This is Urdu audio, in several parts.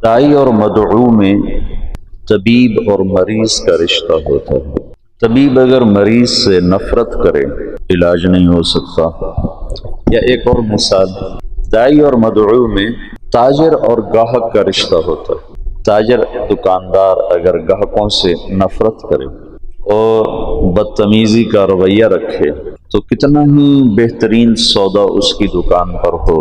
داعی اور مدعو میں طبیب اور مریض کا رشتہ ہوتا ہے۔ طبیب اگر مریض سے نفرت کرے علاج نہیں ہو سکتا۔ یا ایک اور مثال، داعی اور مدعو میں تاجر اور گاہک کا رشتہ ہوتا ہے۔ تاجر دکاندار اگر گاہکوں سے نفرت کرے اور بدتمیزی کا رویہ رکھے تو کتنا ہی بہترین سودا اس کی دکان پر ہو،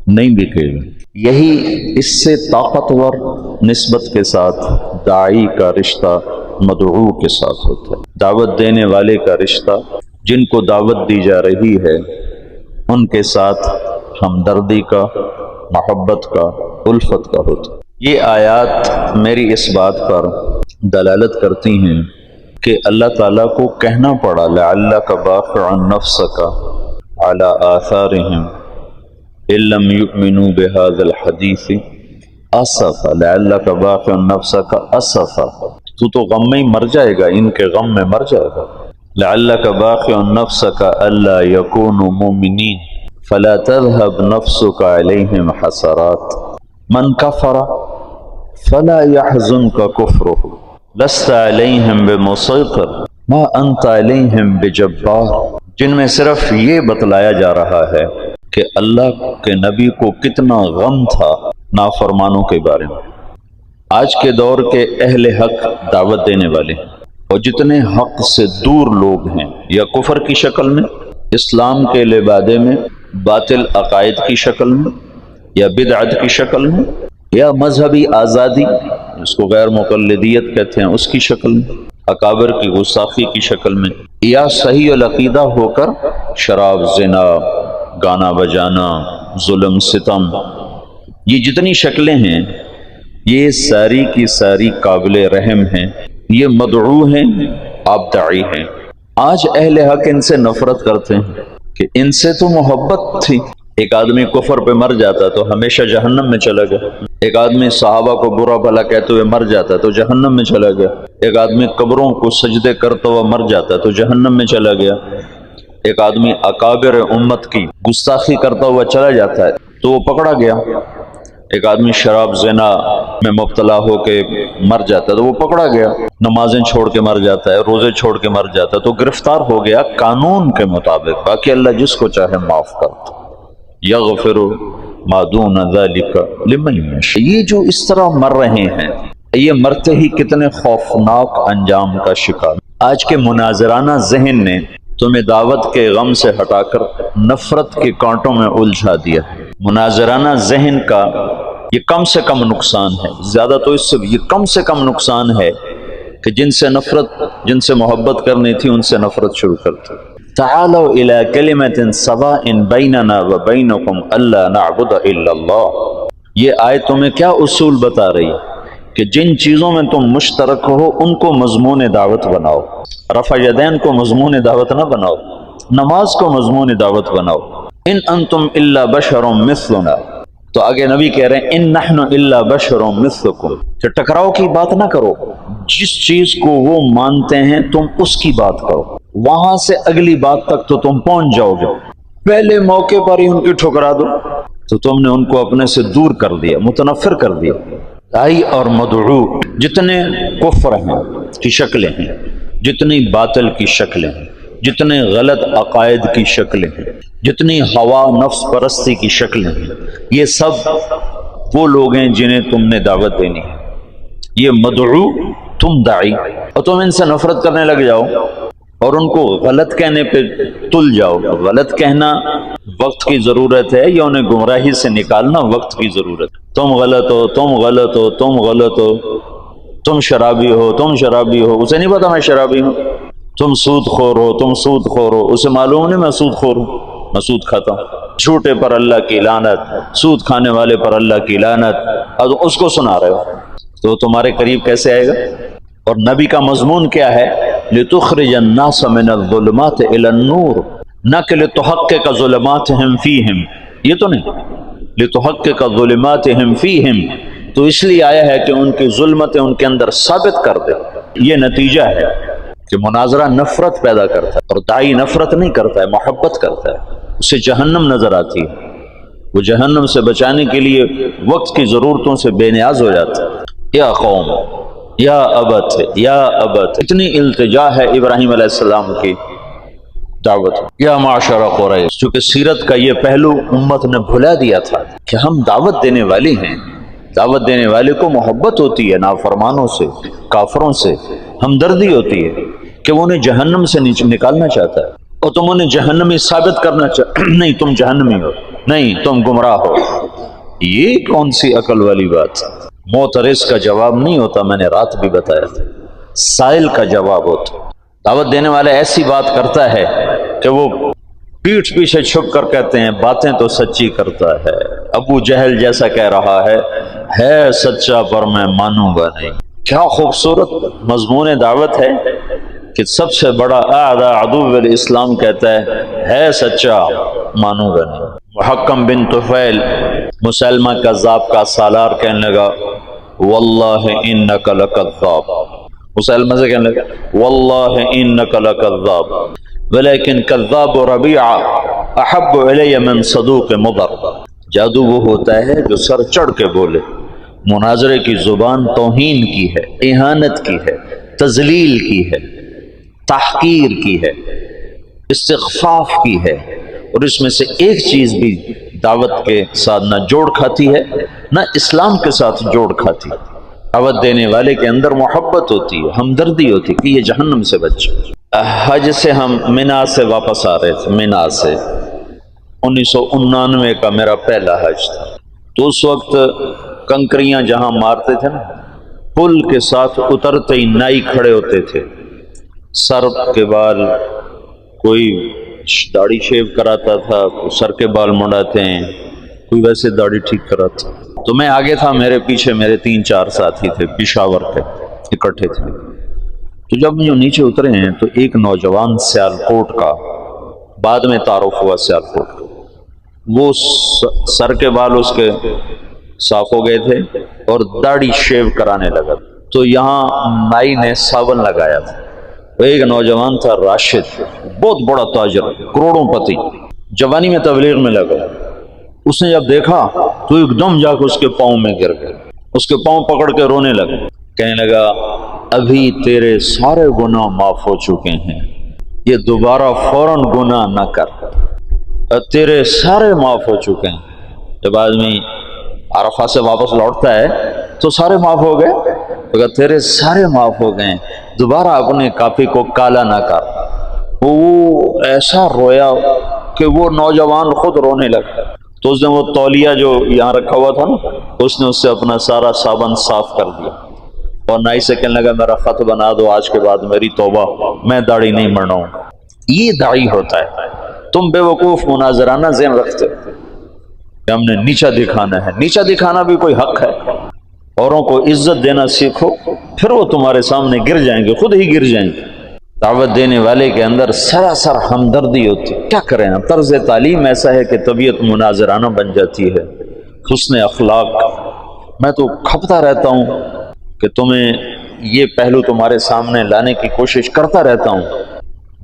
نہیں بکے گا۔ یہی اس سے طاقتور نسبت کے ساتھ داعی کا رشتہ مدعو کے ساتھ ہوتا ہے۔ دعوت دینے والے کا رشتہ، جن کو دعوت دی جا رہی ہے ان کے ساتھ ہمدردی کا، محبت کا، الفت کا ہوتا ہے۔ یہ آیات میری اس بات پر دلالت کرتی ہیں کہ اللہ تعالیٰ کو کہنا پڑا لعلک باخع نفسک علی آثارہم ان لم یؤمنوا بہذا الحدیث اسفا، لعلک باخع نفسک اسفا، تو غم میں مر جائے گا، ان کے غم میں مر جائے گا۔ لعلک باخع نفسک الا یکونوا مؤمنین فلا تذهب نفسک علیہم حسرات من کفر فلا يحزنك كفره لست علیہم بمسیطر ما انت علیہم بجبار، جن میں صرف یہ بتلایا جا رہا ہے کہ اللہ کے نبی کو کتنا غم تھا نافرمانوں کے بارے میں۔ آج کے دور کے اہل حق دعوت دینے والے اور جتنے حق سے دور لوگ ہیں، یا کفر کی شکل میں، اسلام کے لبادے میں، باطل عقائد کی شکل میں، یا بدعت کی شکل میں، یا مذہبی آزادی جس کو غیر مقلدیت کہتے ہیں اس کی شکل میں، اکابر کی گستاخی کی شکل میں، یا صحیح العقیدہ ہو کر شراب، زنا، گانا بجانا، ظلم، ستم، یہ جتنی شکلیں ہیں یہ ساری کی ساری قابل رحم ہیں۔ یہ مدعو ہیں، آپ داعی ہیں۔ آج اہل حق ان سے نفرت کرتے ہیں کہ ان سے تو محبت تھی۔ ایک آدمی کفر پہ مر جاتا تو ہمیشہ جہنم میں چلا گیا، ایک آدمی صحابہ کو برا بھلا کہتے ہوئے مر جاتا تو جہنم میں چلا گیا، ایک آدمی قبروں کو سجدے کرتا ہوا مر جاتا تو جہنم میں چلا گیا، ایک آدمی اکابر امت کی گستاخی کرتا ہوا چلا جاتا ہے تو وہ پکڑا گیا، ایک آدمی شراب، زنا میں مبتلا ہو کے مر جاتا ہے تو وہ پکڑا گیا، نمازیں چھوڑ کے مر جاتا ہے، روزے چھوڑ کے مر جاتا ہے تو گرفتار ہو گیا قانون کے مطابق۔ باقی اللہ جس کو چاہے معاف کرتا، یغفر ما دون ذلک لمن یشاء۔ یہ جو اس طرح مر رہے ہیں، یہ مرتے ہی کتنے خوفناک انجام کا شکار۔ آج کے مناظرانہ ذہن نے تمہیں دعوت کے غم سے ہٹا کر نفرت کے کانٹوں میں الجھا دیا۔ مناظرانہ ذہن کا یہ کم سے کم نقصان ہے، زیادہ تو اس سے یہ کم سے کم نقصان ہے کہ جن سے نفرت، جن سے محبت کرنی تھی ان سے نفرت شروع کرتے۔ تعالوا الى کلمۃ سواء بیننا وبینکم الا نعبد الا اللہ۔ یہ آیت تمہیں کیا اصول بتا رہی کہ جن چیزوں میں تم مشترک ہو ان کو مضمون دعوت بناؤ۔ رفع یدین کو مضمون دعوت نہ بناؤ، نماز کو مضمون دعوت بناؤ۔ ان انتم الا بشر مثلنا، تو آگے نبی کہہ رہے ہیں ان نحن الا بشر مثلکم، کہ ٹکراؤ کی بات نہ کرو، جس چیز کو وہ مانتے ہیں تم اس کی بات کرو، وہاں سے اگلی بات تک تو تم پہنچ جاؤ گے، پہلے موقع پر ہی ان کی ٹھکرا دو تو تم نے ان کو اپنے سے دور کر دیا، متنفر کر دیا۔ داعی اور مدعو جتنے کفر ہیں کی شکلیں ہیں، جتنی باطل کی شکلیں ہیں، جتنے غلط عقائد کی شکلیں ہیں، جتنی ہوا نفس پرستی کی شکلیں ہیں، یہ سب وہ لوگ ہیں جنہیں تم نے دعوت دینی ہے۔ یہ مدعو، تم داعی، اور تم ان سے نفرت کرنے لگ جاؤ اور ان کو غلط کہنے پہ تل جاؤ۔ غلط کہنا وقت کی ضرورت ہے یا انہیں گمراہی سے نکالنا وقت کی ضرورت ہے۔ تم غلط ہو، تم غلط ہو، تم غلط ہو، تم شرابی ہو، تم شرابی ہو، اسے نہیں پتا میں شرابی ہوں، تم سود خور ہو، تم سود خور ہو، اسے معلوم نہیں میں سود خور ہوں، میں سود کھاتا ہوں، جھوٹے پر اللہ کی لعنت، سود کھانے والے پر اللہ کی لعنت، اور اس کو سنا رہے ہو تو تمہارے قریب کیسے آئے گا؟ اور نبی کا مضمون کیا ہے؟ لِتُخْرِجَ النَّاسَ مِنَ الظُّلُمَاتِ إِلَى النُّورِ، نہ کہ لِتُحَقِّقَ ظُلُمَاتِهِمْ فِيهِمْ، یہ تو نہیں، لِتُحَقِّقَ ظُلُمَاتِهِمْ فِيهِمْ، تو اس لیے آیا ہے کہ ان کی ظلمتیں ان کے اندر ثابت کر دے۔ یہ نتیجہ ہے کہ مناظرہ نفرت پیدا کرتا ہے، اور داعی نفرت نہیں کرتا ہے، محبت کرتا ہے، اسے جہنم نظر آتی ہے۔ وہ جہنم سے بچانے کے لیے وقت کی ضرورتوں سے بے نیاز ہو جاتا ہے۔ یا قوم یا ابت یا ابت، اتنی التجا ہے ابراہیم علیہ السلام کی دعوت۔ یا معاشر قریش، چونکہ سیرت کا یہ پہلو امت نے بھلا دیا تھا کہ ہم دعوت دینے والے ہیں، دعوت دینے والے کو محبت ہوتی ہے نافرمانوں سے، کافروں سے ہمدردی ہوتی ہے کہ وہ انہیں جہنم سے نکالنا چاہتا ہے، اور تم انہیں جہنمی ثابت کرنا نہیں تم جہنمی ہو، نہیں تم گمراہ ہو۔ یہ کون سی عقل والی بات؟ معترض کا جواب نہیں ہوتا، میں نے رات بھی بتایا تھا، سائل کا جواب ہوتا۔ دعوت دینے والے ایسی بات کرتا ہے کہ وہ پیٹھ پیچھے چھپ کر کہتے ہیں باتیں تو سچی کرتا ہے، ابو جہل جیسا کہہ رہا ہے سچا پر میں مانوں گا نہیں۔ کیا خوبصورت مضمون دعوت ہے کہ سب سے بڑا اعداء عدو الاسلام کہتا ہے سچا مانوں گا نہیں۔ محکم بن طفیل مسلمہ کذاب کا سالار کہنے لگا واللہ انک لکذاب، مسلمہ سے کہنے لگا واللہ انک لکذاب ولیکن کذاب ربیعہ احب الی من صدوق مضر۔ جادو وہ ہوتا ہے جو سر چڑھ کے بولے، مناظرے کی زبان توہین کی ہے، اہانت کی ہے، تذلیل کی ہے، تحقیر کی ہے، استخفاف کی ہے، اور اس میں سے ایک چیز بھی دعوت کے ساتھ نہ جوڑ کھاتی ہے نہ اسلام کے ساتھ جوڑ کھاتی۔ دعوت دینے والے کے اندر محبت ہوتی ہے، ہمدردی ہوتی ہے کہ یہ جہنم سے بچے۔ حج سے ہم منا سے واپس آ رہے تھے، منا سے 1999 کا میرا پہلا حج تھا، تو اس وقت کنکریاں جہاں مارتے تھے نا، پل کے ساتھ اترتے ہی نائی کھڑے ہوتے تھے، سر کے بال، کوئی داڑھی شیو کراتا تھا، کوئی سر کے بال منڈاتے ہیں، کوئی ویسے داڑھی ٹھیک کراتا۔ تو میں آگے تھا، میرے پیچھے میرے 3-4 ساتھی تھے، پشاور کے اکٹھے تھے۔ تو جب جو نیچے اترے ہیں تو ایک نوجوان سیالکوٹ کا، بعد میں تعارف ہوا سیالکوٹ کا، وہ سر کے بال اس کے صاف ہو گئے تھے اور داڑھی شیو کرانے لگا۔ تو یہاں نائی نے صابن لگایا تھا، ایک نوجوان تھا راشد، بہت بڑا تاجر، کروڑوں پتی، جوانی میں تبلیغ میں لگا۔ اس نے جب دیکھا تو ایک دم جا کے اس کے پاؤں میں گر گیا، اس کے پاؤں پکڑ کے رونے لگا، کہنے لگا ابھی تیرے سارے گناہ معاف ہو چکے ہیں، یہ دوبارہ فوراً گناہ نہ کر، تیرے سارے معاف ہو چکے ہیں۔ جب آدمی عرفات سے واپس لوٹتا ہے تو سارے معاف ہو گئے، اگر تیرے سارے معاف ہو گئے، دوبارہ اپنے کافی کو کالا نہ کر۔ وہ ایسا رویا کہ وہ نوجوان خود رونے لگا۔ تو اس نے وہ تولیہ جو یہاں رکھا ہوا تھا نا، اس نے اس سے اپنا سارا صابن صاف کر دیا اور نائی سے کہنے لگا میرا خط بنا دو، آج کے بعد میری توبہ، میں داڑھی نہیں منڈاؤں۔ یہ داڑھی ہوتا ہے۔ تم بے وقوف مناظرانہ ذہن رکھتے کہ ہم نے نیچا دکھانا ہے، نیچا دکھانا بھی کوئی حق ہے؟ اوروں کو عزت دینا سیکھو، پھر وہ تمہارے سامنے گر جائیں گے، خود ہی گر جائیں گے۔ دعوت دینے والے کے اندر سراسر ہمدردی ہوتی، کیا کریں؟ طرز تعلیم ایسا ہے کہ طبیعت مناظرانہ بن جاتی ہے، حسن اخلاق۔ میں تو کھپتا رہتا ہوں کہ تمہیں یہ پہلو تمہارے سامنے لانے کی کوشش کرتا رہتا ہوں،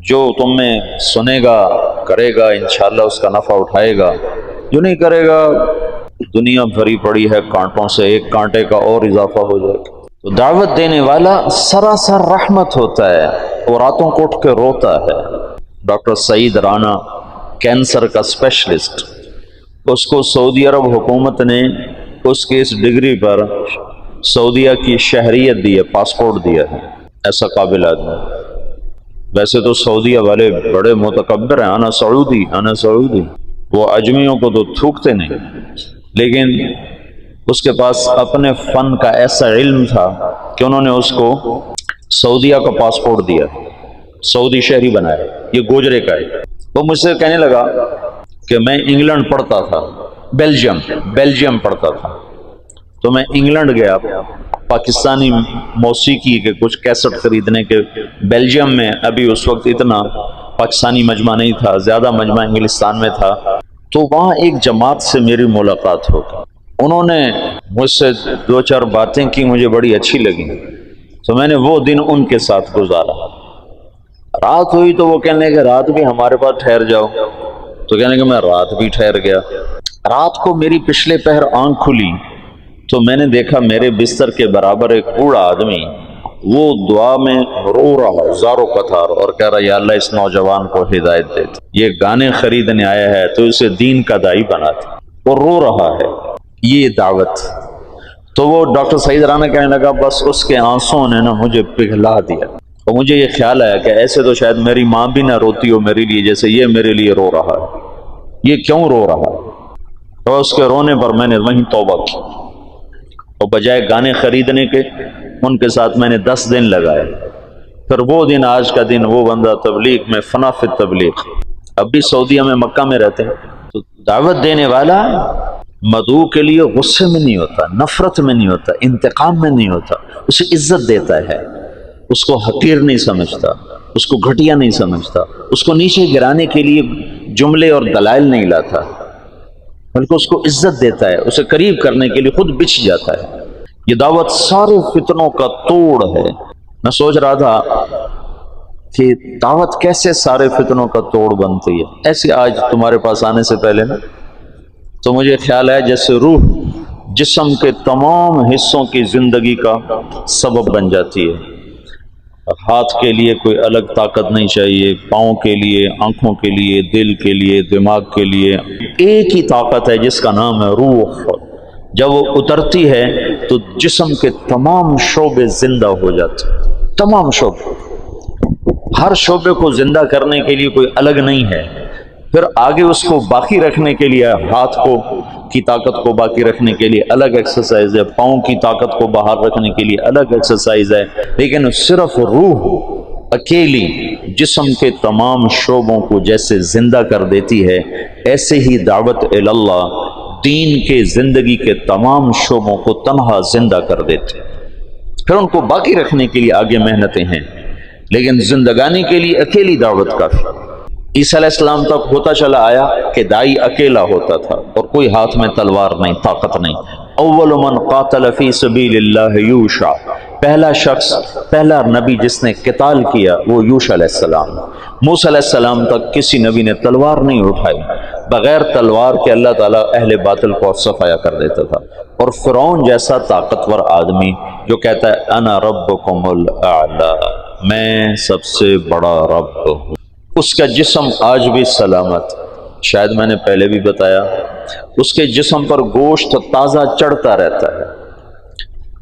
جو تم میں سنے گا کرے گا انشاءاللہ اس کا نفع اٹھائے گا، جو نہیں کرے گا دنیا بھری پڑی ہے کانٹوں سے، ایک کانٹے کا اور اضافہ ہو جائے گا۔ تو دعوت دینے والا سراسر رحمت ہوتا ہے، وہ راتوں کو اٹھ کے روتا ہے۔ ڈاکٹر سعید رانا کینسر کا اسپیشلسٹ، اس کو سعودی عرب حکومت نے اس کی اس ڈگری پر سعودیہ کی شہریت دی ہے، پاسپورٹ دیا ہے، ایسا قابل آدمی۔ ویسے تو سعودیہ والے بڑے متکبر ہیں، انا سعودی انا سعودی، وہ اجمیوں کو تو تھوکتے نہیں، لیکن اس کے پاس اپنے فن کا ایسا علم تھا کہ انہوں نے اس کو سعودیہ کا پاسپورٹ دیا، سعودی شہری بنایا۔ یہ گوجرے کا ہے۔ وہ مجھ سے کہنے لگا کہ میں انگلینڈ پڑھتا تھا، بیلجیم پڑھتا تھا، تو میں انگلینڈ گیا پاکستانی موسیقی کے کچھ کیسٹ خریدنے کے۔ بیلجیم میں ابھی اس وقت اتنا پاکستانی مجمع نہیں تھا، زیادہ مجمع انگلستان میں تھا۔ تو وہاں ایک جماعت سے میری ملاقات ہو گئی، انہوں نے مجھ سے 2-4 باتیں کی، مجھے بڑی اچھی لگی، تو میں نے وہ دن ان کے ساتھ گزارا۔ رات ہوئی تو وہ کہنے کہ رات بھی ہمارے پاس ٹھہر جاؤ، تو کہنے کہ میں رات بھی ٹھہر گیا۔ رات کو میری پچھلے پہر آنکھ کھلی تو میں نے دیکھا میرے بستر کے برابر ایک بوڑھا آدمی وہ دعا میں رو رہا زارو پتھار اور کہہ رہا یا اللہ اس نوجوان کو ہدایت دے، یہ گانے خریدنے آیا ہے تو اسے دین کا داعی بنا دے، اور رو رہا ہے، یہ دعوت۔ تو وہ ڈاکٹر سعید رانا کہنے لگا بس اس کے آنسوں نے نا مجھے پگھلا دیا، اور مجھے یہ خیال آیا کہ ایسے تو شاید میری ماں بھی نہ روتی ہو میرے لیے جیسے یہ میرے لیے رو رہا ہے، یہ کیوں رو رہا ہے؟ تو اس کے رونے پر میں نے وہیں توبہ کی، اور بجائے گانے خریدنے کے ان کے ساتھ میں نے 10 دن لگائے۔ پھر وہ دن آج کا دن وہ بندہ تبلیغ میں فنا فی تبلیغ، اب بھی سعودیہ میں مکہ میں رہتے ہیں۔ تو دعوت دینے والا مدعو کے لیے غصے میں نہیں ہوتا، نفرت میں نہیں ہوتا، انتقام میں نہیں ہوتا، اسے عزت دیتا ہے، اس کو حقیر نہیں سمجھتا، اس کو گھٹیا نہیں سمجھتا، اس کو نیچے گرانے کے لیے جملے اور دلائل نہیں لاتا، بلکہ اس کو عزت دیتا ہے، اسے قریب کرنے کے لیے خود بچھ جاتا ہے۔ یہ دعوت سارے فتنوں کا توڑ ہے۔ میں سوچ رہا تھا کہ دعوت کیسے سارے فتنوں کا توڑ بنتی ہے۔ ایسے آج تمہارے پاس آنے سے پہلے نا تو مجھے خیال ہے جیسے روح جسم کے تمام حصوں کی زندگی کا سبب بن جاتی ہے۔ ہاتھ کے لیے کوئی الگ طاقت نہیں چاہیے، پاؤں کے لیے، آنکھوں کے لیے، دل کے لیے، دماغ کے لیے ایک ہی طاقت ہے جس کا نام ہے روح۔ جب وہ اترتی ہے تو جسم کے تمام شعبے زندہ ہو جاتے ہیں، تمام شعبے، ہر شعبے کو زندہ کرنے کے لیے کوئی الگ نہیں ہے۔ پھر آگے اس کو باقی رکھنے کے لیے ہاتھ کو کی طاقت کو باقی رکھنے کے لیے الگ ایکسرسائز ہے، پاؤں کی طاقت کو باہر رکھنے کے لیے الگ ایکسرسائز ہے، لیکن صرف روح اکیلی جسم کے تمام شعبوں کو جیسے زندہ کر دیتی ہے، ایسے ہی دعوت اللہ دین کے زندگی کے تمام شعبوں کو تنہا زندہ کر دیتے۔ پھر ان کو باقی رکھنے کے لیے آگے محنتیں ہیں، لیکن زندگانی کے لیے اکیلی دعوت کافی۔ عیسیٰ علیہ السلام تک ہوتا چلا آیا کہ دائی اکیلا ہوتا تھا اور کوئی ہاتھ میں تلوار نہیں، طاقت نہیں۔ اول من قاتل فی سبیل اللہ یوشع، پہلا شخص، پہلا نبی جس نے قتال کیا وہ یوشع علیہ السلام۔ موسیٰ علیہ السلام تک کسی نبی نے تلوار نہیں اٹھائی، بغیر تلوار کے اللہ تعالیٰ اہل باطل کو صفایا کر دیتا تھا۔ اور فرعون جیسا طاقتور آدمی جو کہتا ہے انا ربکم الاعلی، میں سب سے بڑا رب ہوں، اس کا جسم آج بھی سلامت، شاید میں نے پہلے بھی بتایا، اس کے جسم پر گوشت تازہ چڑھتا رہتا ہے۔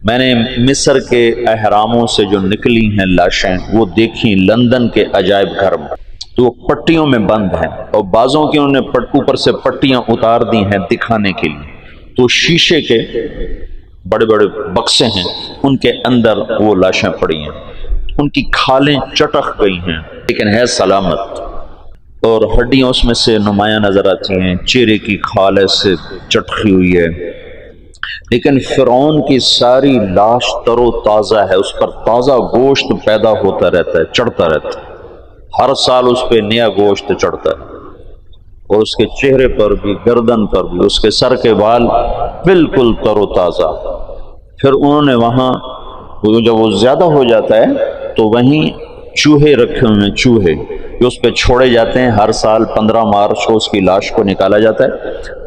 میں نے مصر کے اہراموں سے جو نکلی ہیں لاشیں وہ دیکھی لندن کے عجائب گھر میں، تو وہ پٹیوں میں بند ہیں، اور بعضوں کی انہوں نے اوپر سے پٹیاں اتار دی ہیں دکھانے کے لیے، تو شیشے کے بڑے بڑے بکسے ہیں، ان کے اندر وہ لاشیں پڑی ہیں، ان کی کھالیں چٹک گئی ہیں لیکن ہے سلامت، اور ہڈیاں اس میں سے نمایاں نظر آتی ہیں، چہرے کی کھال سے چٹکی ہوئی ہے، لیکن فرعون کی ساری لاش تر و تازہ ہے، اس پر تازہ گوشت پیدا ہوتا رہتا ہے، چڑھتا رہتا ہے، ہر سال اس پہ نیا گوشت چڑھتا ہے، اور اس کے چہرے پر بھی، گردن پر بھی، اس کے سر کے بال بالکل تر و تازہ۔ پھر انہوں نے وہاں جب وہ زیادہ ہو جاتا ہے تو وہیں چوہے رکھے ہوئے ہیں، چوہے جو اس پہ چھوڑے جاتے ہیں، ہر سال 15 مارچ کو اس کی لاش کو نکالا جاتا ہے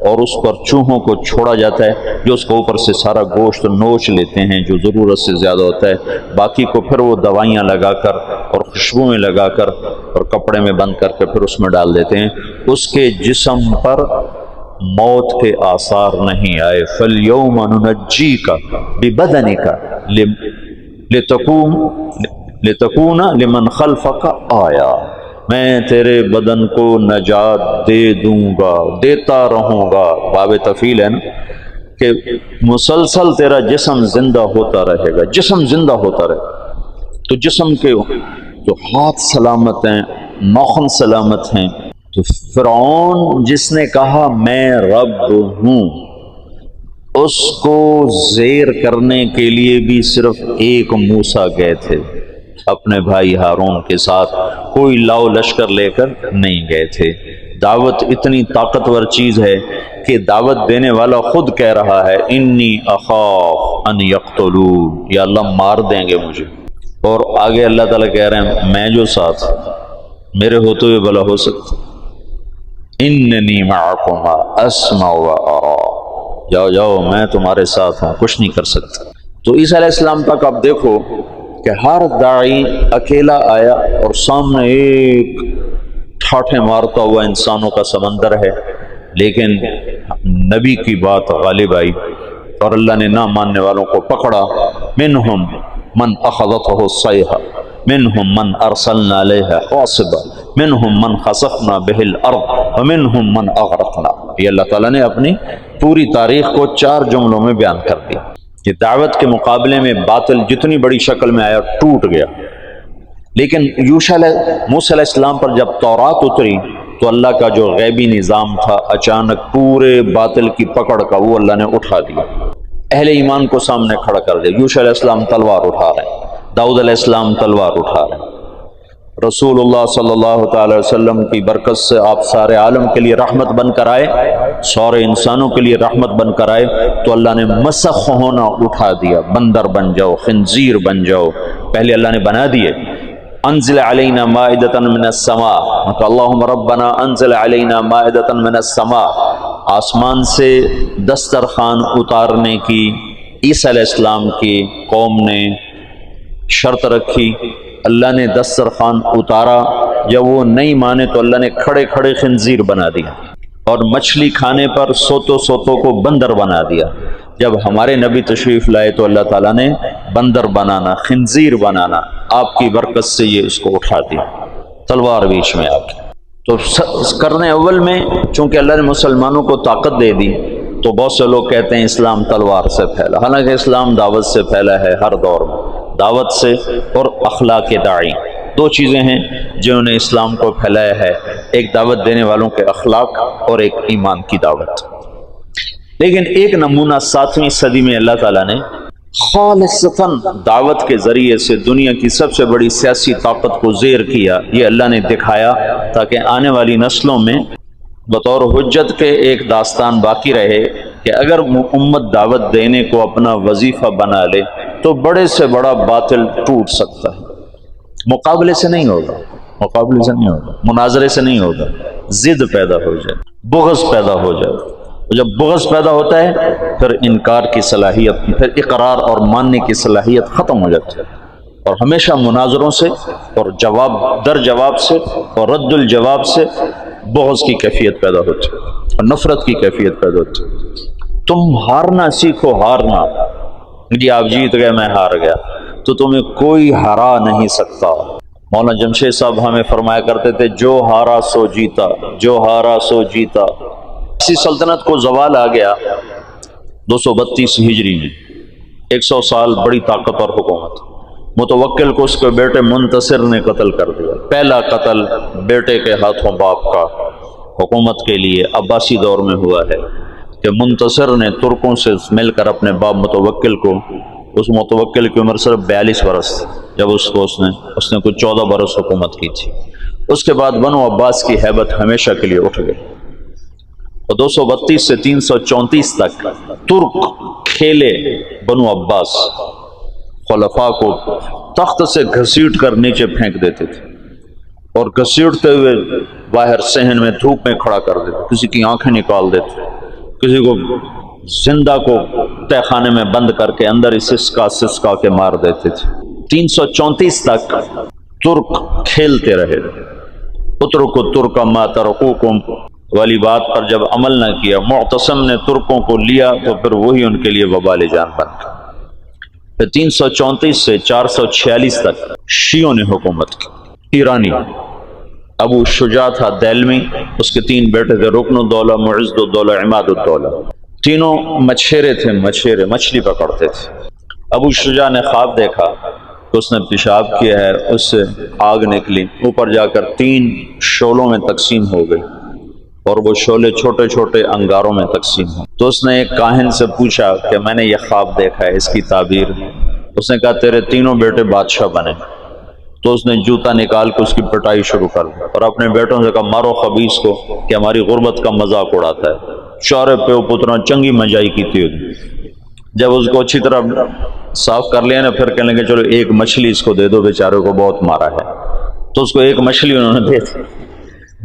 اور اس پر چوہوں کو چھوڑا جاتا ہے جو اس کو اوپر سے سارا گوشت نوچ لیتے ہیں جو ضرورت سے زیادہ ہوتا ہے، باقی کو پھر وہ دوائیاں لگا کر اور خوشبوئیں لگا کر اور کپڑے میں بند کر کے پھر اس میں ڈال دیتے ہیں۔ اس کے جسم پر موت کے آثار نہیں آئے۔ فَالْيَوْمَ نُنَجِّيكَ بِبَدَنِكَ لِتَكُونَ لِمَنْ خَلْفَكَ آیا، میں تیرے بدن کو نجات دے دوں گا، دیتا رہوں گا، باب تفیل ہے نا، کہ مسلسل تیرا جسم زندہ ہوتا رہے گا، جسم زندہ ہوتا رہے گا۔ تو جسم کے جو ہاتھ سلامت ہیں، ناخن سلامت ہیں۔ تو فرعون جس نے کہا میں رب ہوں، اس کو زیر کرنے کے لیے بھی صرف ایک موسیٰ گئے تھے، اپنے بھائی ہارون کے ساتھ، کوئی لاؤ لشکر لے کر نہیں گئے تھے۔ دعوت اتنی طاقتور چیز ہے کہ دعوت دینے والا خود کہہ رہا ہے انی اخاف ان یقتلون، یا اللہ مار دیں گے مجھے، اور آگے اللہ تعالیٰ کہہ رہے ہیں میں جو ساتھ، میرے ہوتے ہوئے بھلا ہو سکتا۔ اننی معکما اسمع و ارا، جاؤ جاؤ میں تمہارے ساتھ ہوں، کچھ نہیں کر سکتا۔ تو عیسیٰ علیہ السلام تک آپ دیکھو کہ ہر داعی اکیلا آیا اور سامنے ایک ٹھاٹھے مارتا ہوا انسانوں کا سمندر ہے، لیکن نبی کی بات غالب آئی اور اللہ نے نہ ماننے والوں کو پکڑا۔ منہم من اخذتہ الصیحہ منہم من ارسلنا علیہ حاصبا منہم من خسفنا بہ الارض ومنہم من اغرقنا۔ یہ اللہ تعالیٰ نے اپنی پوری تاریخ کو 4 جملوں میں بیان کر دیا کہ دعوت کے مقابلے میں باطل جتنی بڑی شکل میں آیا ٹوٹ گیا، لیکن موسیٰ علیہ السلام پر جب تورات اتری تو اللہ کا جو غیبی نظام تھا اچانک پورے باطل کی پکڑ کا وہ اللہ نے اٹھا دیا، اہل ایمان کو سامنے کھڑا کر دیا۔ موسیٰ علیہ السلام تلوار اٹھا رہے ہیں، داؤد علیہ السلام تلوار اٹھا رہے ہیں، رسول اللہ صلی اللہ تعالی وسلم کی برکت سے آپ سارے عالم کے لیے رحمت بن کر آئے، سارے انسانوں کے لیے رحمت بن کر آئے، تو اللہ نے مسخ ہونا اٹھا دیا، بندر بن جاؤ، خنزیر بن جاؤ، پہلے اللہ نے بنا دیے۔ انزل علینا مائدۃ من السماء، اللہم ربنا انزل علینا مائدۃ من السماء، آسمان سے دسترخوان اتارنے کی عیسیٰ علیہ السلام کی قوم نے شرط رکھی، اللہ نے دسترخوان اتارا، جب وہ نہیں مانے تو اللہ نے کھڑے کھڑے خنزیر بنا دیا، اور مچھلی کھانے پر سوتوں کو بندر بنا دیا۔ جب ہمارے نبی تشریف لائے تو اللہ تعالیٰ نے بندر بنانا، خنزیر بنانا، آپ کی برکت سے یہ اس کو اٹھا دیا، تلوار بیچ میں آ کے۔ تو کرنے اول میں چونکہ اللہ نے مسلمانوں کو طاقت دے دی تو بہت سے لوگ کہتے ہیں اسلام تلوار سے پھیلا، حالانکہ اسلام دعوت سے پھیلا ہے، ہر دور میں دعوت سے اور اخلاق داعی، 2 چیزیں ہیں جنہوں نے اسلام کو پھیلایا ہے، ایک دعوت دینے والوں کے اخلاق اور ایک ایمان کی دعوت۔ لیکن ایک نمونہ 7ویں صدی میں اللہ تعالیٰ نے خالصتاً دعوت کے ذریعے سے دنیا کی سب سے بڑی سیاسی طاقت کو زیر کیا، یہ اللہ نے دکھایا تاکہ آنے والی نسلوں میں بطور حجت کے ایک داستان باقی رہے کہ اگر امت دعوت دینے کو اپنا وظیفہ بنا لے تو بڑے سے بڑا باطل ٹوٹ سکتا ہے، مقابلے سے نہیں ہوگا، مقابلے سے نہیں ہوگا، مناظرے سے نہیں ہوگا، ضد پیدا ہو جائے، بغض پیدا ہو جائے، جب بغض پیدا ہوتا ہے پھر انکار کی صلاحیت، پھر اقرار اور ماننے کی صلاحیت ختم ہو جاتی ہے، اور ہمیشہ مناظروں سے اور جواب در جواب سے اور رد الجواب سے بغض کی کیفیت پیدا ہوتی ہے اور نفرت کی کیفیت پیدا ہوتی ہے۔ تم ہارنا سیکھو، ہارنا، جی آپ جیت گئے میں ہار گیا، تو تمہیں کوئی ہرا نہیں سکتا۔ مولانا جمشید صاحب ہمیں فرمایا کرتے تھے جو ہارا سو جیتا، جو ہارا سو جیتا۔ اسی سلطنت کو زوال آ گیا 232 ہجری میں، 100 سال بڑی طاقت اور حکومت۔ متوکل کو اس کے بیٹے منتصر نے قتل کر دیا، پہلا قتل بیٹے کے ہاتھوں باپ کا حکومت کے لیے عباسی دور میں ہوا ہے کہ منتصر نے ترکوں سے مل کر اپنے باپ متوکل کو، اس متوکل کی عمر صرف 42 برس، جب اس نے کچھ 14 برس حکومت کی تھی۔ اس کے بعد بنو عباس کی ہیبت ہمیشہ کے لیے اٹھ گئی، اور 232 سے 334 تک ترک کھیلے بنو عباس، خلفاء کو تخت سے گھسیٹ کر نیچے پھینک دیتے تھے اور گھسیٹتے ہوئے باہر صحن میں دھوپ میں کھڑا کر دیتے، کسی کی آنکھیں نکال دیتے، کسی کو زندہ کو تہ خانے میں بند کر کے اندر ہی سسکا کے مار دیتے تھے۔ 334 تک ترک کھیلتے رہے۔ اترکوا ترک ما ترکوکم والی بات پر جب عمل نہ کیا، معتصم نے ترکوں کو لیا تو پھر وہی ان کے لیے وبال جان بن گیا۔ پھر 334 سے 446 تک شیعوں نے حکومت کی۔ ایرانی ابو شجاع تھا دہلوی، اس کے 3 بیٹے تھے، رکن الدولہ، معز الدولہ، عماد الدولہ، تینوں مچھیرے تھے، مچھلی پکڑتے تھے۔ ابو شجاع نے خواب دیکھا کہ اس نے پیشاب کیا ہے، اس سے آگ نکلی، اوپر جا کر 3 شعلوں میں تقسیم ہو گئی اور وہ شعلے چھوٹے چھوٹے انگاروں میں تقسیم ہو۔ تو اس نے ایک کاہن سے پوچھا کہ میں نے یہ خواب دیکھا ہے، اس کی تعبیر۔ اس نے کہا تیرے 3 بیٹے بادشاہ بنے۔ تو اس نے جوتا نکال کے اس کی پٹائی شروع کر دی اور اپنے بیٹوں سے کہا مارو خبیث کو کہ ہماری غربت کا مذاق اڑاتا ہے۔ چارے پہ پتنا چنگی منجائی کی تھی۔ جب اس کو اچھی طرح صاف کر لیا نا، پھر کہنے لگے چلو ایک مچھلی اس کو دے دو، بیچارے کو بہت مارا ہے۔ تو اس کو ایک مچھلی انہوں نے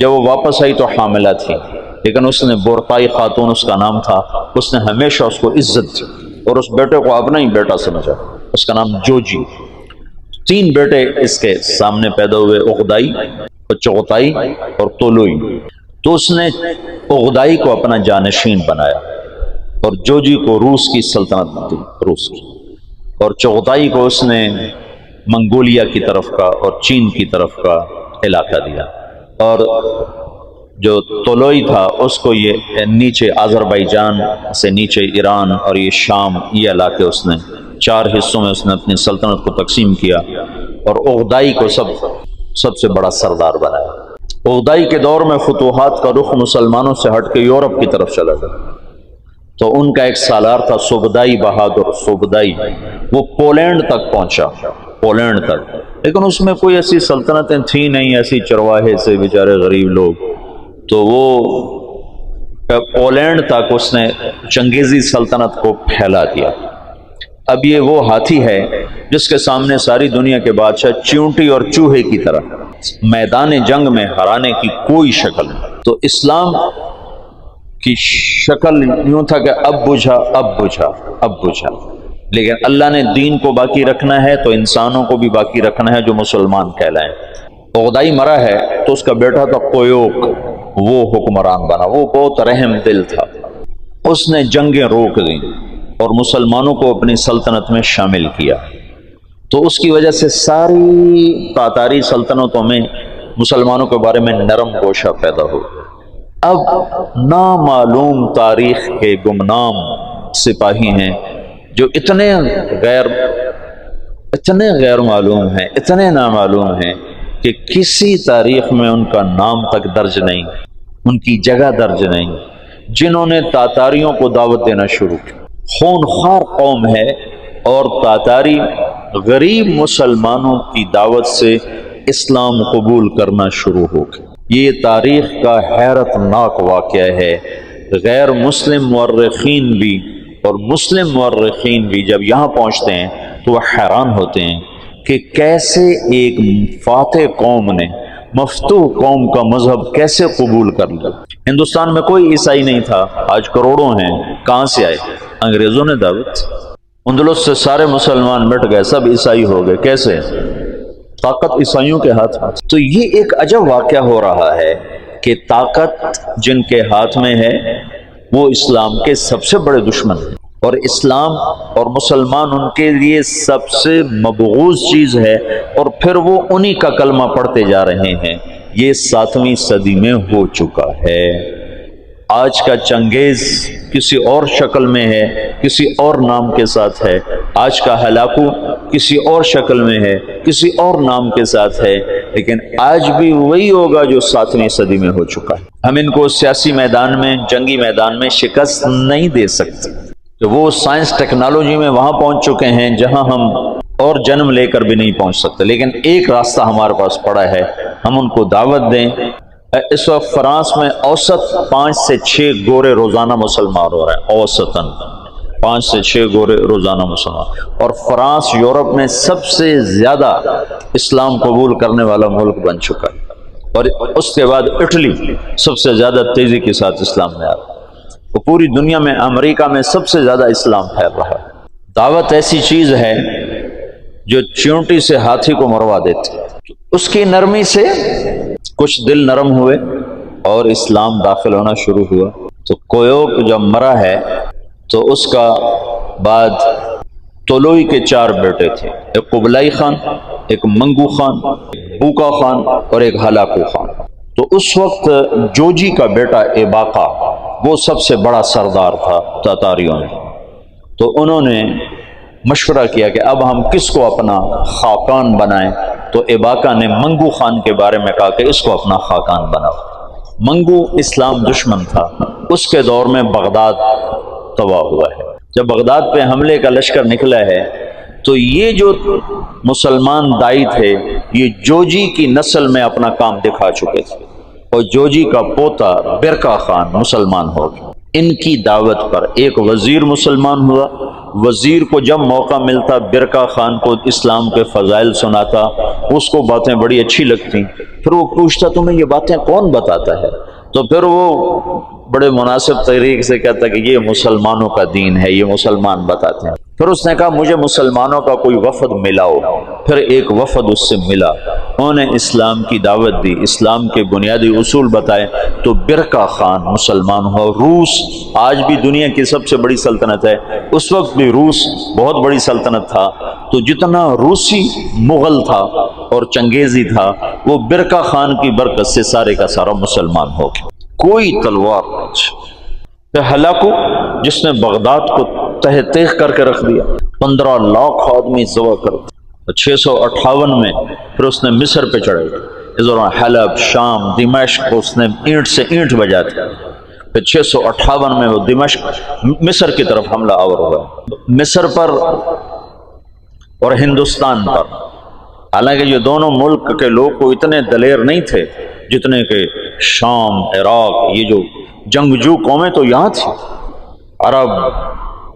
جب وہ واپس آئی تو حاملہ تھی، لیکن اس نے بورتائی خاتون اس کا نام تھا، اس نے ہمیشہ اس کو عزت دی اور اس بیٹے کو اپنا ہی بیٹا سمجھا، اس کا نام جوجی۔ 3 بیٹے اس کے سامنے پیدا ہوئے، عقدائی اور چغتائی اور طولوئی۔ تو اس نے عقدائی کو اپنا جانشین بنایا اور جوجی کو روس کی سلطنت دی، روس کی، اور چغتائی کو اس نے منگولیا کی طرف کا اور چین کی طرف کا علاقہ دیا، اور جو طولوئی تھا اس کو یہ نیچے آذربائیجان سے نیچے ایران اور یہ شام، یہ علاقے اس نے 4 حصوں میں اس نے اپنی سلطنت کو تقسیم کیا، اور عقدائی کو سب سے بڑا سردار بنایا۔ عقدائی کے دور میں فتوحات کا رخ مسلمانوں سے ہٹ کے یورپ کی طرف چلا گیا، تو ان کا ایک سالار تھا سوبدائی بہادر، سوبدائی، وہ پولینڈ تک پہنچا، پولینڈ تک، لیکن اس میں کوئی ایسی سلطنتیں تھیں نہیں، ایسی چرواہے سے بیچارے غریب لوگ، تو وہ پولینڈ تک اس نے چنگیزی سلطنت کو پھیلا دیا۔ اب یہ وہ ہاتھی ہے جس کے سامنے ساری دنیا کے بادشاہ چیونٹی اور چوہے کی طرح، میدان جنگ میں ہرانے کی کوئی شکل نہیں۔ تو اسلام کی شکل یوں تھا کہ اب بجھا، اب بجھا، اب بجھا، لیکن اللہ نے دین کو باقی رکھنا ہے تو انسانوں کو بھی باقی رکھنا ہے جو مسلمان کہلائیں۔ عقدائی مرا ہے تو اس کا بیٹا تھا قیوق، وہ حکمران بنا، وہ بہت رحم دل تھا، اس نے جنگیں روک دیں اور مسلمانوں کو اپنی سلطنت میں شامل کیا، تو اس کی وجہ سے ساری تاتاری سلطنتوں میں مسلمانوں کے بارے میں نرم گوشہ پیدا ہو۔ اب نامعلوم تاریخ کے گمنام سپاہی ہیں جو اتنے غیر معلوم ہیں، اتنے نامعلوم ہیں کہ کسی تاریخ میں ان کا نام تک درج نہیں، ان کی جگہ درج نہیں، جنہوں نے تاتاریوں کو دعوت دینا شروع کی۔ خونخوار قوم ہے، اور تاتاری غریب مسلمانوں کی دعوت سے اسلام قبول کرنا شروع ہو گئے۔ یہ تاریخ کا حیرت ناک واقعہ ہے۔ غیر مسلم مورخین بھی اور مسلم مورخین بھی جب یہاں پہنچتے ہیں تو وہ حیران ہوتے ہیں کہ کیسے ایک فاتح قوم نے مفتوح قوم کا مذہب کیسے قبول کر لیا۔ ہندوستان میں کوئی عیسائی نہیں تھا، آج کروڑوں ہیں، کہاں سے آئے؟ انگریزوں نے دعوت۔ اندلس سے سارے مسلمان مٹ گئے، سب عیسائی ہو گئے، کیسے؟ طاقت عیسائیوں کے ہاتھ میں۔ تو یہ ایک عجب واقعہ ہو رہا ہے کہ طاقت جن کے ہاتھ میں ہے وہ اسلام کے سب سے بڑے دشمن ہیں، اور اسلام اور مسلمان ان کے لیے سب سے مبغوض چیز ہے، اور پھر وہ انہی کا کلمہ پڑھتے جا رہے ہیں۔ یہ 7ویں صدی میں ہو چکا ہے۔ آج کا چنگیز کسی اور شکل میں ہے، کسی اور نام کے ساتھ ہے، آج کا ہلاکو کسی اور شکل میں ہے، کسی اور نام کے ساتھ ہے، لیکن آج بھی وہی ہوگا جو 7ویں صدی میں ہو چکا ہے۔ ہم ان کو سیاسی میدان میں، جنگی میدان میں شکست نہیں دے سکتے، کہ وہ سائنس ٹیکنالوجی میں وہاں پہنچ چکے ہیں جہاں ہم اور جنم لے کر بھی نہیں پہنچ سکتے، لیکن ایک راستہ ہمارے پاس پڑا ہے، ہم ان کو دعوت دیں۔ اس وقت فرانس میں اوسط 5 سے 6 گورے روزانہ مسلمان ہو رہے ہیں، اوسطاً 5 سے 6 گورے روزانہ مسلمان، اور فرانس یورپ میں سب سے زیادہ اسلام قبول کرنے والا ملک بن چکا ہے، اور اس کے بعد اٹلی سب سے زیادہ تیزی کے ساتھ اسلام میں آ رہا ہے، اور پوری دنیا میں امریکہ میں سب سے زیادہ اسلام پھیل رہا ہے۔ دعوت ایسی چیز ہے جو چیونٹی سے ہاتھی کو مروا دیتی، اس کی نرمی سے کچھ دل نرم ہوئے اور اسلام داخل ہونا شروع ہوا۔ تو قیوق جب مرا ہے تو اس کا بعد طولوئی کے 4 بیٹے تھے، ایک قبلائی خان، ایک منگو خان، بوکا خان اور ایک ہلاکو خان۔ تو اس وقت جوجی کا بیٹا ایباقا وہ سب سے بڑا سردار تھا تاتاریوں میں، تو انہوں نے مشورہ کیا کہ اب ہم کس کو اپنا خاقان بنائیں، تو ایباقا نے منگو خان کے بارے میں کہا کہ اس کو اپنا خاقان بناؤ۔ منگو اسلام دشمن تھا، اس کے دور میں بغداد تباہ ہوا ہے۔ جب بغداد پہ حملے کا لشکر نکلا ہے تو یہ جو مسلمان دائی تھے یہ جوجی کی نسل میں اپنا کام دکھا چکے تھے، اور جوجی کا پوتا برکا خان مسلمان ہو گیا۔ ان کی دعوت پر ایک وزیر مسلمان ہوا. وزیر کو جب موقع ملتا برقع خان کو اسلام کے فضائل سناتا، اس کو باتیں بڑی اچھی لگتی. پھر وہ پوچھتا تمہیں یہ باتیں کون بتاتا ہے؟ تو پھر وہ بڑے مناسب طریقے سے کہتا کہ یہ مسلمانوں کا دین ہے، یہ مسلمان بتاتے ہیں. پھر اس نے کہا مجھے مسلمانوں کا کوئی وفد ملاؤ. پھر ایک وفد اس سے ملا، انہوں نے اسلام کی دعوت دی، اسلام کے بنیادی اصول بتائے. تو برقع خان مسلمان ہوا. روس آج بھی دنیا کی سب سے بڑی سلطنت ہے، اس وقت بھی روس بہت بڑی سلطنت تھا. تو جتنا روسی مغل تھا اور چنگیزی تھا وہ برقع خان کی برکت سے سارے کا سارا مسلمان ہو گیا. کوئی تلوار نہیں. ہلاکو جس نے بغداد کو تہ تیغ کر کے رکھ دیا، 15 لاکھ آدمی ذبح کر دیا. 658 میں پھر اس نے مصر پہ چڑھے. اس دوران حلب، شام، دمشق کو اس نے اینٹ سے اینٹ بجا دیا. پھر 658 میں وہ دمشق مصر کی طرف حملہ آور ہوا. مصر پر اور ہندوستان پر، حالانکہ یہ دونوں ملک کے لوگ کو اتنے دلیر نہیں تھے جتنے کہ شام، عراق، یہ جو جنگجو قومیں تو یہاں تھی، عرب.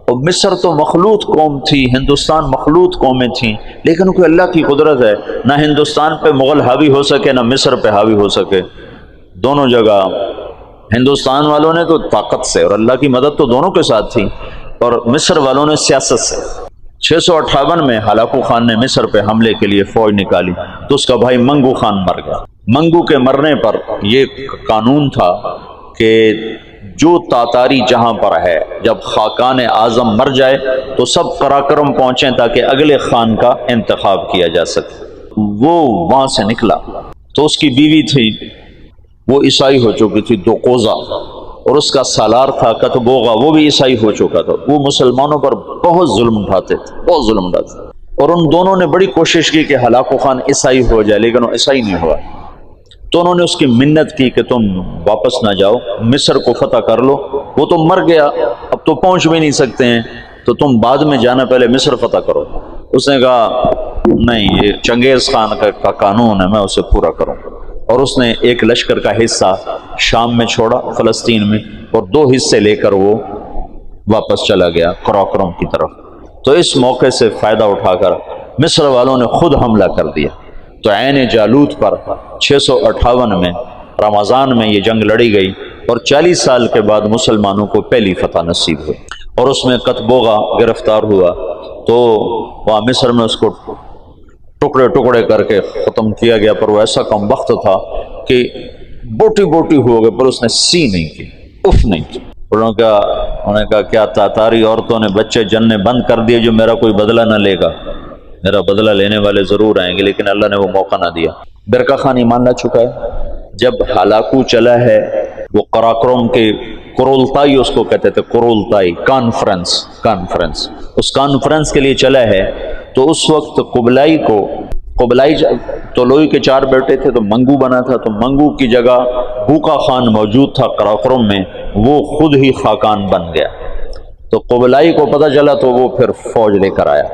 اور مصر تو مخلوط قوم تھی، ہندوستان مخلوط قومیں تھیں، لیکن کوئی اللہ کی قدرت ہے، نہ ہندوستان پہ مغل حاوی ہو سکے نہ مصر پہ حاوی ہو سکے. دونوں جگہ ہندوستان والوں نے تو طاقت سے اور اللہ کی مدد تو دونوں کے ساتھ تھی، اور مصر والوں نے سیاست سے. 658 میں ہلاکو خان نے مصر پہ حملے کے لیے فوج نکالی تو اس کا بھائی منگو خان مر گیا. منگو کے مرنے پر یہ قانون تھا کہ جو تاتاری جہاں پر ہے، جب خاقان اعظم مر جائے تو سب قراقرم پہنچیں تاکہ اگلے خان کا انتخاب کیا جا سکے. وہ وہاں سے نکلا تو اس کی بیوی تھی، وہ عیسائی ہو چکی تھی، دوقوزہ، اور اس کا سالار تھا کتبوغا، وہ بھی عیسائی ہو چکا تھا. وہ مسلمانوں پر بہت ظلم اٹھاتے تھے، بہت ظلم اٹھاتے تھے. اور ان دونوں نے بڑی کوشش کی کہ ہلاکو خان عیسائی ہو جائے، لیکن وہ عیسائی نہیں ہوا. تو انہوں نے اس کی منت کی کہ تم واپس نہ جاؤ، مصر کو فتح کر لو. وہ تو مر گیا، اب تو پہنچ بھی نہیں سکتے ہیں، تو تم بعد میں جانا، پہلے مصر فتح کرو. اس نے کہا نہیں، یہ چنگیز خان کا قانون ہے، میں اسے پورا کروں. اور اس نے ایک لشکر کا حصہ شام میں چھوڑا، فلسطین میں، اور 2 حصے لے کر وہ واپس چلا گیا قراقرم کی طرف. تو اس موقع سے فائدہ اٹھا کر مصر والوں نے خود حملہ کر دیا. تو عین جالوت پر 658 میں رمضان میں یہ جنگ لڑی گئی، اور 40 سال کے بعد مسلمانوں کو پہلی فتح نصیب ہوئی. اور اس میں کتبوغا گرفتار ہوا تو وہاں مصر میں اس کو ٹکڑے ٹکڑے کر کے ختم کیا گیا. پر وہ ایسا کم وقت تھا کہ بوٹی بوٹی ہو گئے، پر اس نے سی نہیں کی، اف نہیں کی. انہوں نے کہا کیا تاتاری عورتوں نے بچے جننے بند کر دیے جو میرا کوئی بدلہ نہ لے گا؟ میرا بدلہ لینے والے ضرور آئیں گے، لیکن اللہ نے وہ موقع نہ دیا. برقع خان ایمان لا چکا ہے. جب ہلاکو چلا ہے، وہ قراقرم کے قرولتائی اس کو کہتے تھے، قرولتائی کانفرنس، اس کانفرنس کے لیے چلا ہے. تو اس وقت قبلائی طولوئی کے 4 بیٹے تھے، تو منگو بنا تھا. تو منگو کی جگہ بوقا خان موجود تھا قراقرم میں، وہ خود ہی خاقان بن گیا. تو قبلائی کو پتہ چلا تو وہ پھر فوج لے کر آیا،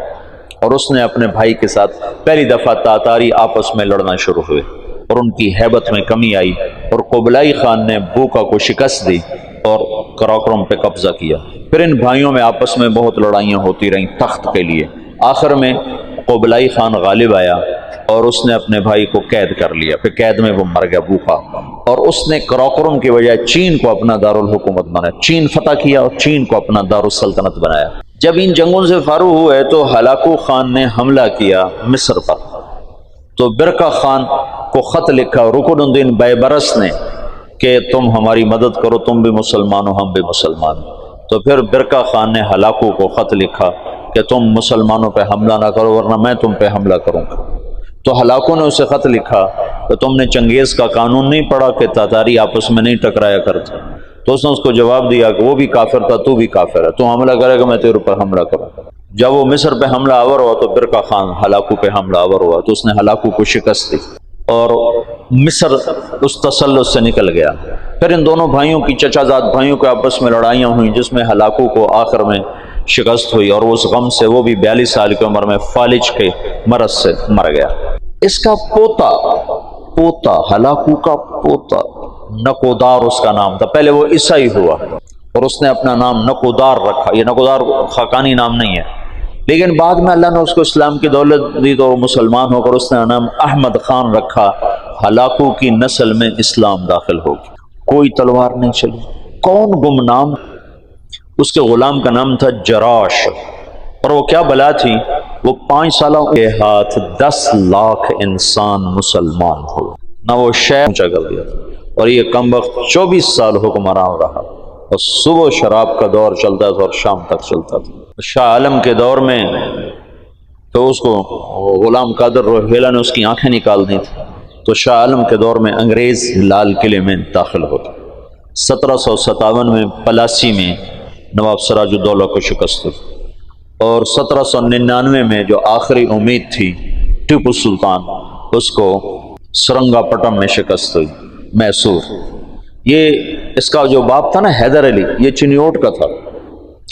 اور اس نے اپنے بھائی کے ساتھ پہلی دفعہ تاتاری آپس میں لڑنا شروع ہوئے، اور ان کی ہیبت میں کمی آئی، اور قبلائی خان نے بوقا کو شکست دی اور قراقرم پہ قبضہ کیا. پھر ان بھائیوں میں آپس میں بہت لڑائیاں ہوتی رہیں تخت کے لیے. آخر میں قبلائی خان غالب آیا اور اس نے اپنے بھائی کو قید کر لیا. پھر قید میں وہ مر گیا بوقا، اور اس نے قراقرم کی بجائے چین کو اپنا دارالحکومت بنایا. چین فتح کیا اور چین کو اپنا دارالسلطنت بنایا. جب ان جنگوں سے فارغ ہوئے تو ہلاکو خان نے حملہ کیا مصر پر. تو برقع خان کو خط لکھا رکن الدین بیبرس نے کہ تم ہماری مدد کرو، تم بھی مسلمان ہو، ہم بھی مسلمان. تو پھر برقع خان نے ہلاکو کو خط لکھا کہ تم مسلمانوں پہ حملہ نہ کرو ورنہ میں تم پہ حملہ کروں گا. تو ہلاکو نے اسے خط لکھا کہ تم نے چنگیز کا قانون نہیں پڑھا کہ تاتاری آپس میں نہیں ٹکرایا کرتے. تو اس نے اس کو جواب دیا کہ وہ بھی کافر تھا، تو بھی کافر ہے، تو حملہ کرے گا میں تیرے اوپر حملہ کروں. جب وہ مصر پہ حملہ آور ہوا تو برقع خان ہلاکو پہ حملہ آور ہوا، تو اس نے ہلاکو کو شکست دی اور مصر اس تسلط سے نکل گیا. پھر ان دونوں بھائیوں کی، چچا زاد بھائیوں کے آپس میں لڑائیاں ہوئیں، جس میں ہلاکو کو آخر میں شکست ہوئی، اور اس غم سے وہ بھی 42 سال کی عمر میں فالج کے مرض سے مر گیا. اس کا پوتا ہلاکو کا پوتا نکودار اس کا نام تھا. پہلے وہ عیسائی ہوا اور اس نے اپنا نام نکودار رکھا. یہ نکودار خاقانی نام نہیں ہے، لیکن بعد میں اللہ نے اس کو اسلام کی دولت دی تو مسلمان ہو کر اس نے نام احمد خان رکھا. ہلاکو کی نسل میں اسلام داخل ہو گیا. کوئی تلوار نہیں چلی. کون گمنام؟ اس کے غلام کا نام تھا جراش. اور وہ کیا بلا تھی؟ وہ 5 سالوں کے ہاتھ 10 لاکھ انسان مسلمان ہو نہ. وہ شہر اونچا کر دیا تھا. اور یہ کم وقت 24 سال حکمران رہا. اور صبح شراب کا دور چلتا تھا اور شام تک چلتا تھا. شاہ عالم کے دور میں تو اس کو غلام قادر روہیلا نے اس کی آنکھیں نکال دی تھی. تو شاہ عالم کے دور میں انگریز لال قلعے میں داخل ہوتا. 1757 میں پلاسی میں نواب سراج الدولہ کو شکست ہوئی. اور 1799 میں جو آخری امید تھی ٹیپو سلطان، اس کو سرنگا پٹم میں شکست ہوئی. میسور، یہ اس کا جو باپ تھا نا حیدر علی، یہ چنیوٹ کا تھا.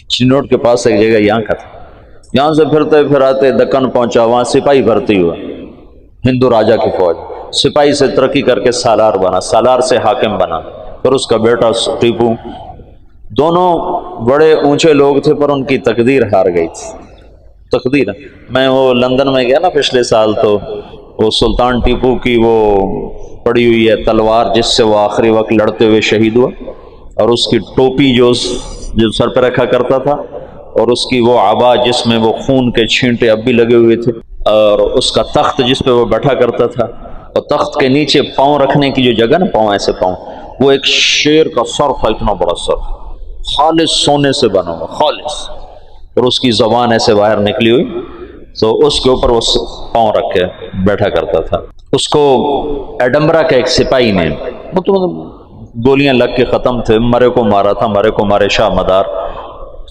چنیوٹ کے پاس ایک جگہ یہاں کا تھا. یہاں سے پھرتے پھراتے دکن پہنچا. وہاں سپاہی بھرتی ہوا، ہندو راجا کی فوج. سپاہی سے ترقی کر کے سالار بنا، سالار سے حاکم بنا. پھر اس کا بیٹا ٹیپو. دونوں بڑے اونچے لوگ تھے پر ان کی تقدیر ہار گئی تھی. تقدیر، میں وہ لندن میں گیا نا پچھلے سال، تو وہ سلطان ٹیپو کی وہ پڑی ہوئی ہے تلوار جس سے وہ آخری وقت لڑتے ہوئے شہید ہوا، اور اس کی ٹوپی جو سر پہ رکھا کرتا تھا، اور اس کی وہ عبا جس میں وہ خون کے چھینٹے اب بھی لگے ہوئے تھے، اور اس کا تخت جس پہ وہ بیٹھا کرتا تھا، اور تخت کے نیچے پاؤں رکھنے کی جو جگہ نا، پاؤں ایسے پاؤں، وہ ایک شیر کا سر تھا، اتنا بڑا سر، خالص سونے سے بنا ہوا، خالص. اور اس کی زبان ایسے باہر نکلی ہوئی، تو اس کے اوپر وہ پاؤں رکھ کے بیٹھا کرتا تھا. اس کو ایڈمبرا کا ایک سپاہی نے، وہ تو گولیاں لگ کے ختم تھے، مرے کو مارا تھا، مرے کو مارے شاہ مدار.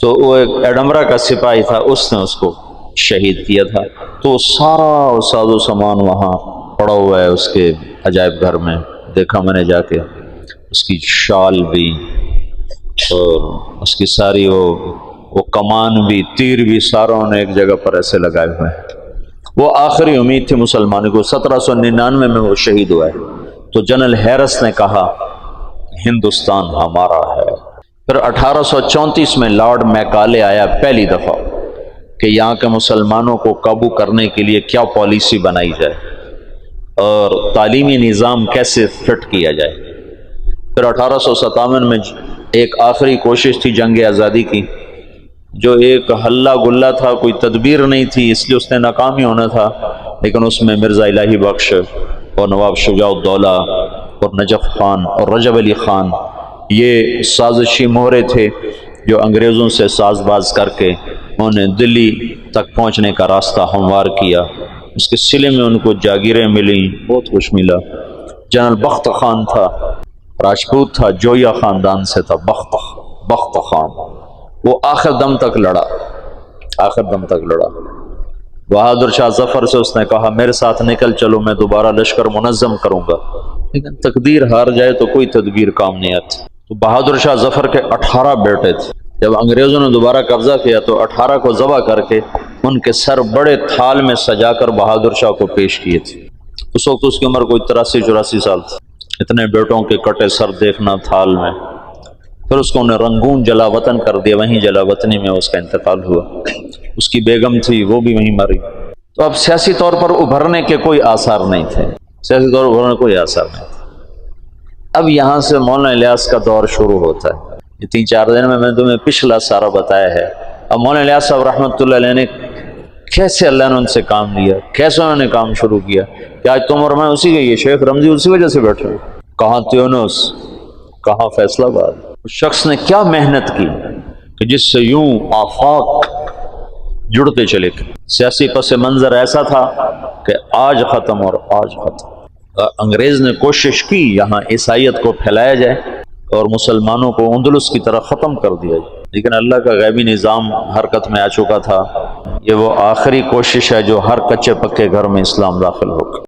تو وہ ایک ایڈمبرا کا سپاہی تھا، اس نے اس کو شہید کیا تھا. تو سارا ساز و سامان وہاں پڑا ہوا ہے اس کے عجائب گھر میں. دیکھا میں نے جا کے، اس کی شال بھی، اور اس کی ساری وہ کمان بھی، تیر بھی، ساروں نے ایک جگہ پر ایسے لگائے ہوئے ہیں. وہ آخری امید تھی مسلمانوں کو. 1799 میں وہ شہید ہوا ہے. تو جنرل ہیرس نے کہا ہندوستان ہمارا ہے. پھر 1834 میں لارڈ میکالے آیا پہلی دفعہ کہ یہاں کے مسلمانوں کو قابو کرنے کے لیے کیا پالیسی بنائی جائے اور تعلیمی نظام کیسے فٹ کیا جائے. پھر 1857 میں ایک آخری کوشش تھی جنگ آزادی کی، جو ایک ہلہ گلہ تھا، کوئی تدبیر نہیں تھی، اس لیے اس نے ناکام ہی ہونا تھا. لیکن اس میں مرزا الہی بخش اور نواب شجاع الدولہ اور نجف خان اور رجب علی خان، یہ سازشی مورے تھے جو انگریزوں سے ساز باز کر کے انہیں دلی تک پہنچنے کا راستہ ہموار کیا. اس کے سلے میں ان کو جاگیریں ملیں، بہت کچھ ملا. جنرل بخت خان تھا، راجپوت تھا، جویا خاندان سے تھا. بخت خان وہ آخر دم تک لڑا، آخر دم تک لڑا. بہادر شاہ ظفر سے اس نے کہا میرے ساتھ نکل چلو، میں دوبارہ لشکر منظم کروں گا. لیکن تقدیر ہار جائے تو کوئی تدبیر کام نہیں آتی. تو بہادر شاہ ظفر کے 18 بیٹے تھے. جب انگریزوں نے دوبارہ قبضہ کیا تو 18 کو ذبح کر کے ان کے سر بڑے تھال میں سجا کر بہادر شاہ کو پیش کیے تھے. اس وقت اس کی عمر کوئی 83-84 سال تھی. اتنے بیٹوں کے کٹے سر دیکھنا تھال میں. پھر اس کو انہیں رنگون جلا وطن کر دیا. وہیں جلا وطنی میں اس کا انتقال ہوا. اس کی بیگم تھی، وہ بھی وہیں مری. تو اب سیاسی طور پر ابھرنے کے کوئی آثار نہیں تھے، سیاسی طور پر ابھرنے کوئی آثار نہیں تھے. اب یہاں سے مولانا الیاس کا دور شروع ہوتا ہے. یہ 3-4 دن میں تمہیں پچھلا سارا بتایا ہے. اب مولانا الیاس صاحب رحمۃ اللہ علیہ نے کیسے اللہ نے ان سے کام لیا، کیسے انہوں نے کام شروع کیا کہ آج تم اور میں اسی کے، یہ شیخ رمضی اسی وجہ سے بیٹھے ہو. کہاں تیونس، کہاں فیصلہ آباد. اس شخص نے کیا محنت کی کہ جس سے یوں آفاق جڑتے چلے گئے. سیاسی پس منظر ایسا تھا کہ آج ختم اور آج ختم. انگریز نے کوشش کی یہاں عیسائیت کو پھیلایا جائے اور مسلمانوں کو اندلس کی طرح ختم کر دیا جائے، لیکن اللہ کا غیبی نظام حرکت میں آ چکا تھا. یہ وہ آخری کوشش ہے جو ہر کچے پکے گھر میں اسلام داخل ہوگا.